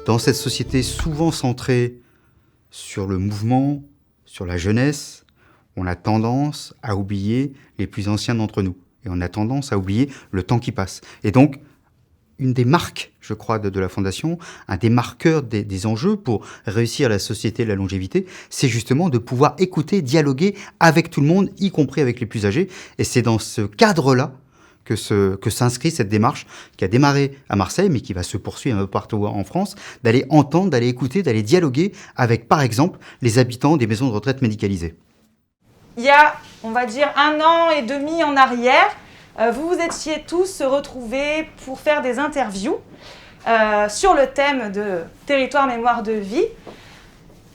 Dans cette société souvent centrée sur le mouvement, sur la jeunesse, on a tendance à oublier les plus anciens d'entre nous. Et on a tendance à oublier le temps qui passe. Et donc, une des marques, je crois, de la Fondation, un des marqueurs des enjeux pour réussir la société de la longévité, c'est justement de pouvoir écouter, dialoguer avec tout le monde, y compris avec les plus âgés. Et c'est dans ce cadre-là que s'inscrit cette démarche qui a démarré à Marseille, mais qui va se poursuivre un peu partout en France, d'aller entendre, d'aller écouter, d'aller dialoguer avec, par exemple, les habitants des maisons de retraite médicalisées. Il y a, on va dire, 1 an et demi en arrière, vous vous étiez tous retrouvés pour faire des interviews sur le thème de territoire mémoire de vie.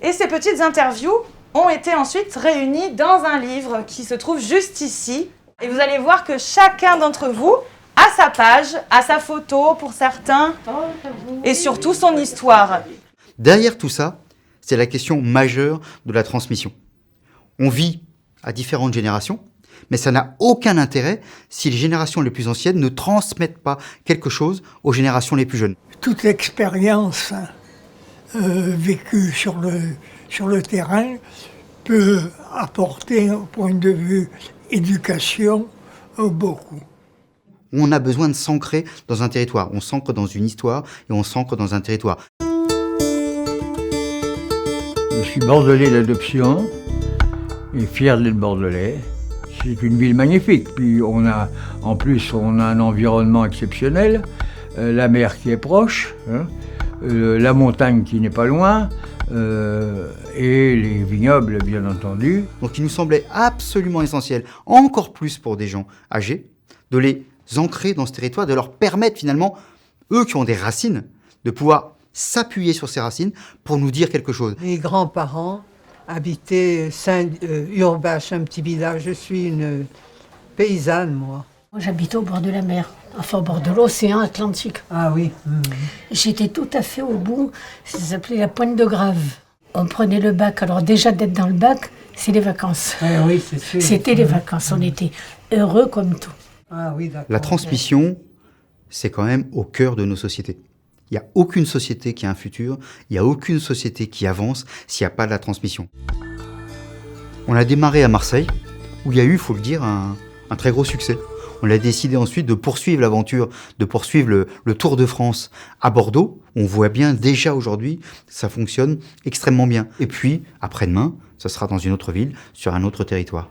Et ces petites interviews ont été ensuite réunies dans un livre qui se trouve juste ici. Et vous allez voir que chacun d'entre vous a sa page, a sa photo pour certains, et surtout son histoire. Derrière tout ça, c'est la question majeure de la transmission. On vit à différentes générations, mais ça n'a aucun intérêt si les générations les plus anciennes ne transmettent pas quelque chose aux générations les plus jeunes. Toute l'expérience vécue sur le terrain peut apporter, au point de vue éducation, beaucoup. On a besoin de s'ancrer dans un territoire. On s'ancre dans une histoire et on s'ancre dans un territoire. Je suis bordelais d'adoption et fier d'être bordelais. C'est une ville magnifique. Puis en plus, on a un environnement exceptionnel. La mer qui est proche, la montagne qui n'est pas loin, et les vignobles, bien entendu. Donc il nous semblait absolument essentiel, encore plus pour des gens âgés, de les ancrer dans ce territoire, de leur permettre finalement, eux qui ont des racines, de pouvoir s'appuyer sur ces racines pour nous dire quelque chose. Mes grands-parents habitaient Saint-Urbache, un petit village. Je suis une paysanne, moi. Moi, j'habitais au bord de la mer, enfin au bord de l'océan Atlantique. Ah oui. J'étais tout à fait au bout, ça s'appelait la Pointe de Grave. On prenait le bac, alors déjà d'être dans le bac, c'est les vacances. Ah oui, c'est sûr. C'était les vacances, on était heureux comme tout. Ah oui, d'accord. La transmission, c'est quand même au cœur de nos sociétés. Il n'y a aucune société qui a un futur, il n'y a aucune société qui avance s'il n'y a pas de la transmission. On a démarré à Marseille, où il y a eu, il faut le dire, un très gros succès. On a décidé ensuite de poursuivre l'aventure, de poursuivre le Tour de France à Bordeaux. On voit bien déjà aujourd'hui, ça fonctionne extrêmement bien. Et puis, après-demain, ça sera dans une autre ville, sur un autre territoire.